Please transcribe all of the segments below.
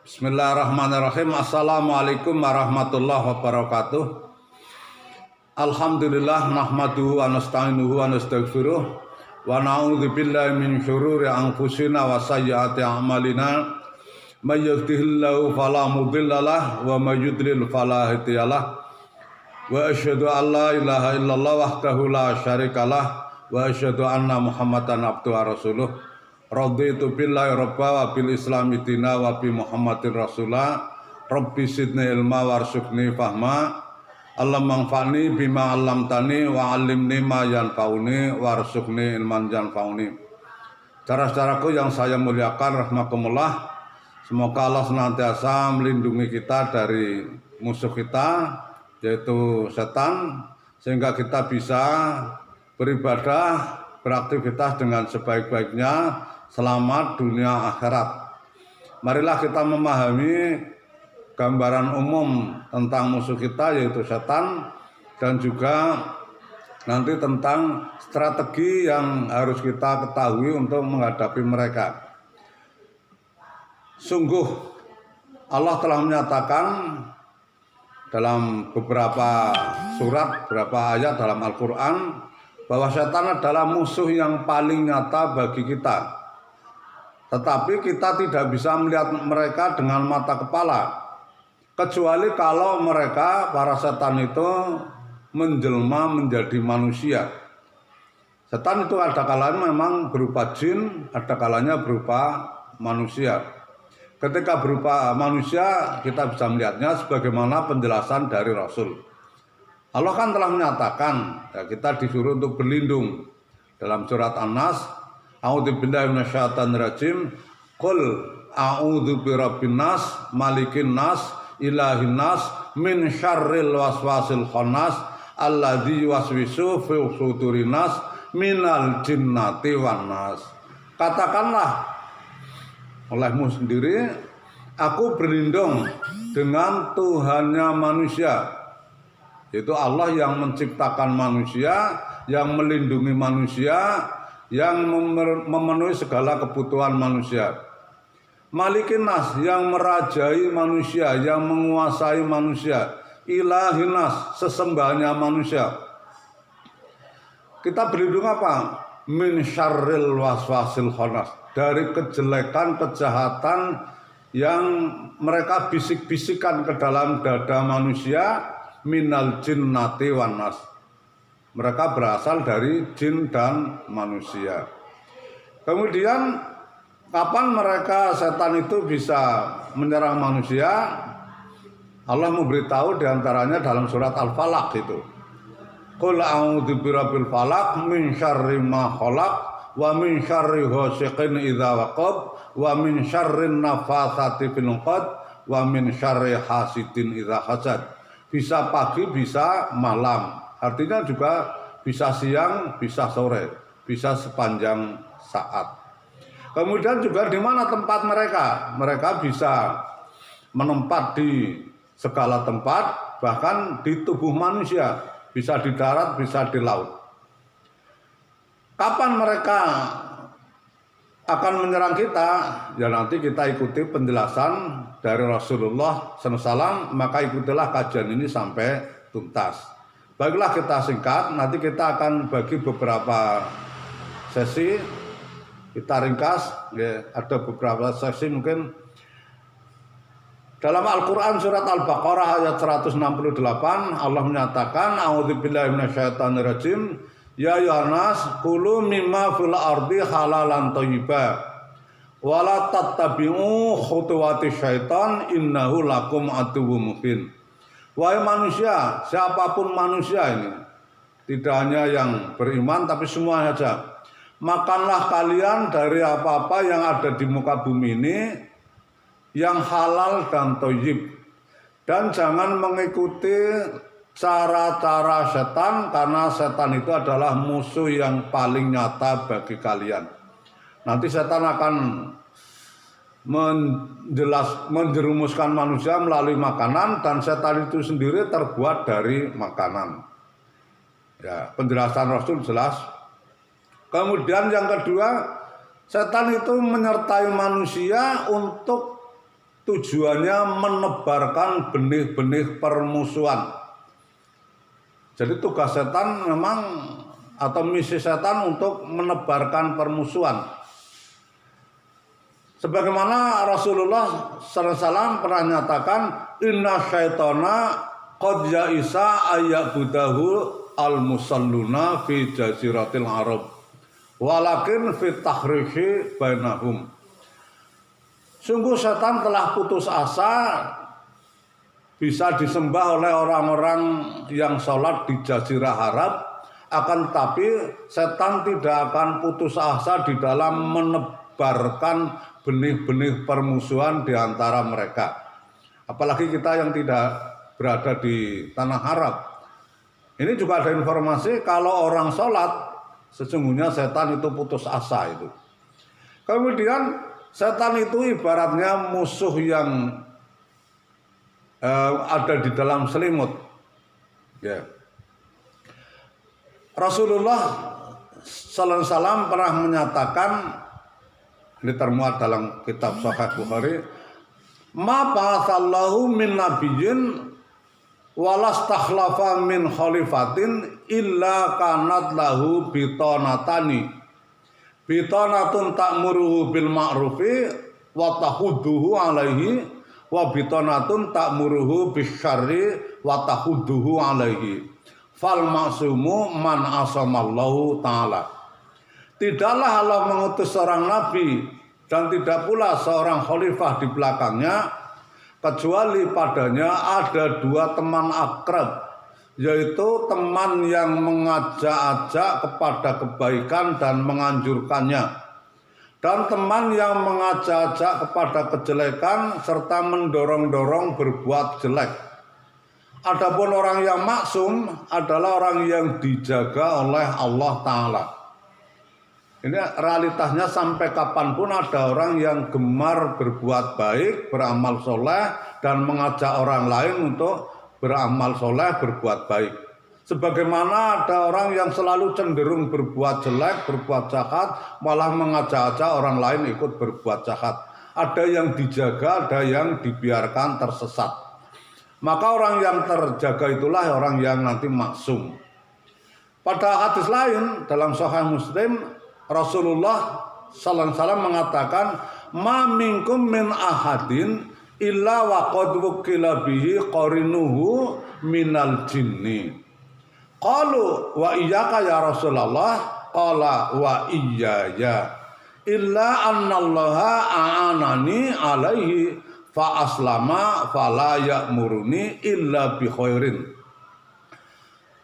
Bismillahirrahmanirrahim. Assalamualaikum warahmatullahi wabarakatuh. Alhamdulillah nahmaduhu wa nasta'inuhu wa nastaghfiruh wa na'udzu billahi min syururi anfusina wa sayyiati a'malina. May yahdihillahu fala mudhillalah wa may yudlil fala hadiyalah. Wa asyhadu an la ilaha illallah wahdahu la syarikalah wa asyhadu anna Muhammadan abduhu wa rasuluh. Raditu billahi rabba wa bil islami dina wa bi Muhammadin rasulah. Rabbi sidni ilma warzuqni fahma. Allahumma anfa'ni bima 'allamtani wa 'allimni ma yanfa'uni warzuqni ilman yanfa'uni. Saudara-saudaraku yang saya muliakan rahimakumullah, semoga Allah senantiasa melindungi kita dari musuh kita yaitu setan, sehingga kita bisa beribadah, beraktivitas dengan sebaik-baiknya, selamat dunia akhirat. Marilah kita memahami gambaran umum tentang musuh kita yaitu setan, dan juga nanti tentang strategi yang harus kita ketahui untuk menghadapi mereka. Sungguh Allah telah menyatakan dalam beberapa surat, beberapa ayat dalam Al-Quran bahwa setan adalah musuh yang paling nyata bagi kita. Tetapi kita tidak bisa melihat mereka dengan mata kepala, kecuali kalau mereka, para setan itu, menjelma menjadi manusia. Setan itu ada kalanya memang berupa jin, ada kalanya berupa manusia. Ketika berupa manusia, kita bisa melihatnya sebagaimana penjelasan dari Rasul. Allah kan telah menyatakan, ya, kita disuruh untuk berlindung dalam surat An-Nas. A'udzubillahi minasyaitonir rajim. Qul a'udzu birabbin nas, malikin nas, ilahin nas, min syarril waswasil khannas, alladzi yuwaswisu fi sudurin nas, minal jinnati wan nas. Katakanlah olehmu sendiri, aku berlindung dengan Tuhannya manusia, yaitu Allah yang menciptakan manusia, yang melindungi manusia, yang memenuhi segala kebutuhan manusia. Malikin nas, yang merajai manusia, yang menguasai manusia. Ilahin nas, sesembahnya manusia. Kita berlindung apa? Min syarril waswasil khannas, dari kejelekan, kejahatan yang mereka bisik-bisikan ke dalam dada manusia. Minal jinnati wan nas, mereka berasal dari jin dan manusia. Kemudian kapan mereka, setan itu bisa menyerang manusia? Allah memberitahu diantaranya dalam surat Al-Falaq itu. Qul a'udzu birabbil falaq min syarri ma khalaq wa min syarri ghasiqin idza waqab wa min syarrin nafatsati fil 'uqad wa min syarri hasidin idza hasad. Bisa pagi, bisa malam. Artinya juga bisa siang, bisa sore, bisa sepanjang saat. Kemudian juga di mana tempat mereka? Mereka bisa menempat di segala tempat, bahkan di tubuh manusia, bisa di darat, bisa di laut. Kapan mereka akan menyerang kita? Ya nanti kita ikuti penjelasan dari Rasulullah SAW, maka ikutilah kajian ini sampai tuntas. Baiklah, kita singkat, nanti kita akan bagi beberapa sesi, kita ringkas, ya, ada beberapa sesi mungkin. Dalam Al-Quran surat Al-Baqarah ayat 168, Allah menyatakan, A'udzubillahi minasyaitonir rajim. Ya Yohanes, kulu mimma fil ardi halalan thayyiba wala tattabi'u khutuwati syaitan innahu lakum aduwwum mubin. Wahai manusia, siapapun manusia ini, tidak hanya yang beriman tapi semuanya saja, makanlah kalian dari apa-apa yang ada di muka bumi ini yang halal dan thayyib, dan jangan mengikuti cara-cara setan, karena setan itu adalah musuh yang paling nyata bagi kalian. Nanti setan akan menjerumuskan manusia melalui makanan, dan setan itu sendiri terbuat dari makanan. Ya, penjelasan Rasul jelas. Kemudian yang kedua, setan itu menyertai manusia untuk tujuannya menebarkan benih-benih permusuhan. Jadi tugas setan memang atau misi setan untuk menebarkan permusuhan. Sebagaimana Rasulullah SAW pernah nyatakan, inna syaitana qad ya'isa ayyabudahu al-musalluna fi jaziratil Arab walakin fi tahrihi bainahum. Sungguh setan telah putus asa bisa disembah oleh orang-orang yang sholat di Jazirah Arab, akan tetapi setan tidak akan putus asa di dalam menebarkan benih-benih permusuhan di antara mereka. Apalagi kita yang tidak berada di tanah Arab. Ini juga ada informasi kalau orang sholat, sesungguhnya setan itu putus asa itu. Kemudian setan itu ibaratnya musuh yang ada di dalam selimut. Ya. Rasulullah sallallahu alaihi wasallam pernah menyatakan, ini termuat dalam kitab Sahih Bukhari, ma ba'atsallahu min nabiyyin walastakhlafa min khalifatin illa kanat lahu bitonatani. Bitonatun ta'muruhu bil ma'rufi wa tahudduhu alaihi wa bitonatun ta'muruhu bisyarri wa tahudduhu alaihi. Fal ma'sumu man asamallahu ta'ala. Tidaklah Allah mengutus seorang nabi dan tidak pula seorang khalifah di belakangnya kecuali padanya ada dua teman akrab, yaitu teman yang mengajak-ajak kepada kebaikan dan menganjurkannya, dan teman yang mengajak-ajak kepada kejelekan serta mendorong-dorong berbuat jelek. Adapun orang yang maksum adalah orang yang dijaga oleh Allah Ta'ala. Ini realitasnya sampai kapanpun ada orang yang gemar berbuat baik, beramal soleh, dan mengajak orang lain untuk beramal soleh, berbuat baik. Sebagaimana ada orang yang selalu cenderung berbuat jelek, berbuat jahat, malah mengajak-ajak orang lain ikut berbuat jahat. Ada yang dijaga, ada yang dibiarkan tersesat. Maka orang yang terjaga itulah orang yang nanti maksum. Pada hadis lain dalam Sahih Muslim, Rasulullah sallallahu alaihi wasallam mengatakan, ma minkum min ahadin illa wa qad wukila bihi qarinuhu minal jinni. Qalu wa iyyaka ya Rasulullah, qala wa iyaya illa annallaha a'anani alaihi fa aslama fala ya'muruni illa bi khairin.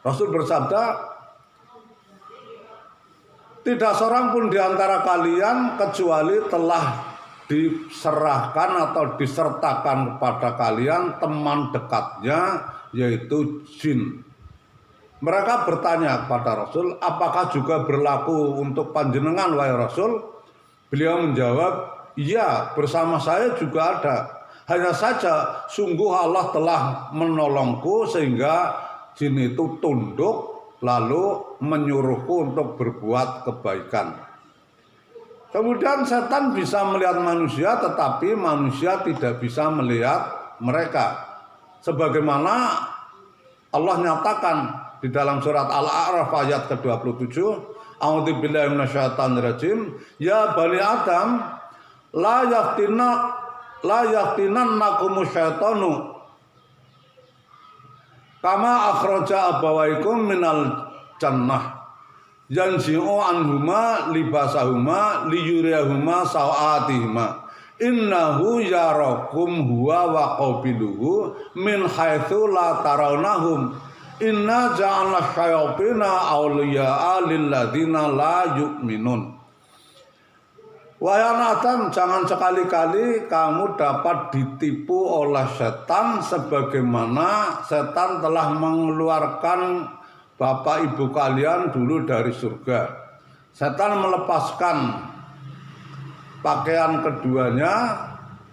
Rasul bersabda, tidak seorang pun di antara kalian kecuali telah diserahkan atau disertakan kepada kalian teman dekatnya, yaitu jin. Mereka bertanya kepada Rasul, apakah juga berlaku untuk panjenengan wahai Rasul? Beliau menjawab, iya, bersama saya juga ada. Hanya saja sungguh Allah telah menolongku sehingga jin itu tunduk lalu menyuruhku untuk berbuat kebaikan. Kemudian setan bisa melihat manusia, tetapi manusia tidak bisa melihat mereka. Sebagaimana Allah nyatakan di dalam surat Al-A'raf ayat ke-27, A'udzubillahi minasyaitonirrajim, ya bani Adam, la yaftinannakumus syaitanu kama akhraja abawaikum minal jannah yanzi'u anhuma libasahuma liyuriyahuma sawatihima innahu yarakum huwa wa qabiluhu min haitsu la tarawnahum inna ja'alna syayatina awliya'a lilladzina la yu'minun. Wahai anak Adam, jangan sekali-kali kamu dapat ditipu oleh setan sebagaimana setan telah mengeluarkan bapak ibu kalian dulu dari surga. Setan melepaskan pakaian keduanya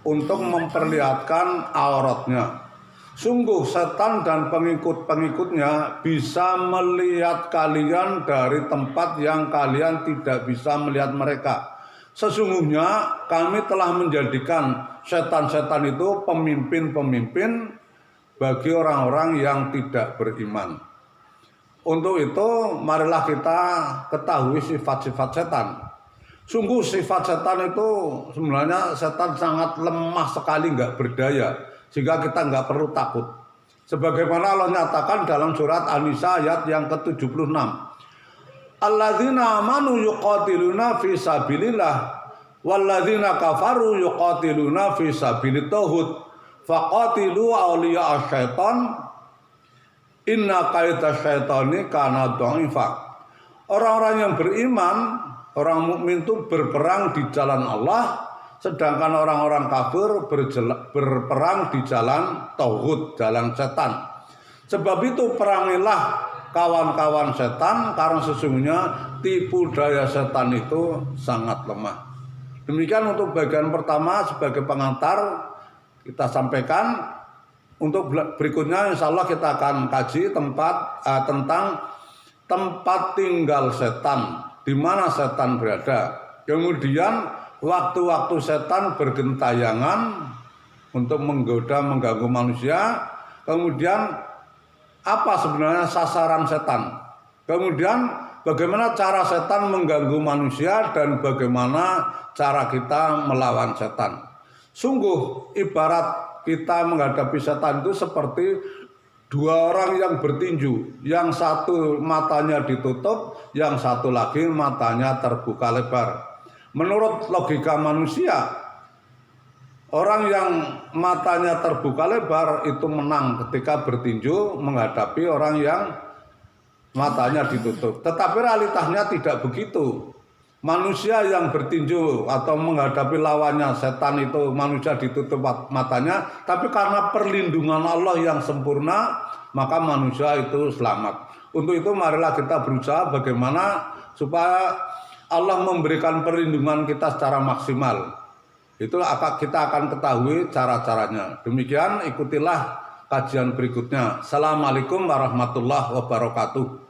untuk memperlihatkan auratnya. Sungguh setan dan pengikut-pengikutnya bisa melihat kalian dari tempat yang kalian tidak bisa melihat mereka. Sesungguhnya kami telah menjadikan setan-setan itu pemimpin-pemimpin bagi orang-orang yang tidak beriman. Untuk itu marilah kita ketahui sifat-sifat setan. Sungguh sifat setan itu sebenarnya setan sangat lemah sekali, nggak berdaya, sehingga kita nggak perlu takut. Sebagaimana Allah nyatakan dalam surat An-Nisa ayat yang ke-76. Alladzina amanu yuqatiluna fi sabilillah walladzina kafaru yuqatiluna fi sabilit tauhid faqatilu awliya asyaiton inna kaita syaitani kana dha'ifa. Orang-orang yang beriman, orang mukmin itu berperang di jalan Allah, sedangkan orang-orang kafir berperang di jalan tauhid, jalan setan. Sebab itu perangilah kawan-kawan setan, karena sesungguhnya tipu daya setan itu sangat lemah. Demikian untuk bagian pertama sebagai pengantar kita sampaikan. Untuk berikutnya insya Allah kita akan kaji tentang tempat tinggal setan, di mana setan berada. Kemudian waktu-waktu setan bergentayangan untuk menggoda, mengganggu manusia. Kemudian apa sebenarnya sasaran setan. Kemudian bagaimana cara setan mengganggu manusia dan bagaimana cara kita melawan setan. Sungguh ibarat kita menghadapi setan itu seperti dua orang yang bertinju. Yang satu matanya ditutup, yang satu lagi matanya terbuka lebar. Menurut logika manusia, orang yang matanya terbuka lebar itu menang ketika bertinju menghadapi orang yang matanya ditutup. Tetapi realitanya tidak begitu. Manusia yang bertinju atau menghadapi lawannya setan itu manusia ditutup matanya, tapi karena perlindungan Allah yang sempurna maka manusia itu selamat. Untuk itu marilah kita berusaha bagaimana supaya Allah memberikan perlindungan kita secara maksimal. Itu kita akan ketahui cara-caranya. Demikian ikutilah kajian berikutnya. Assalamualaikum warahmatullahi wabarakatuh.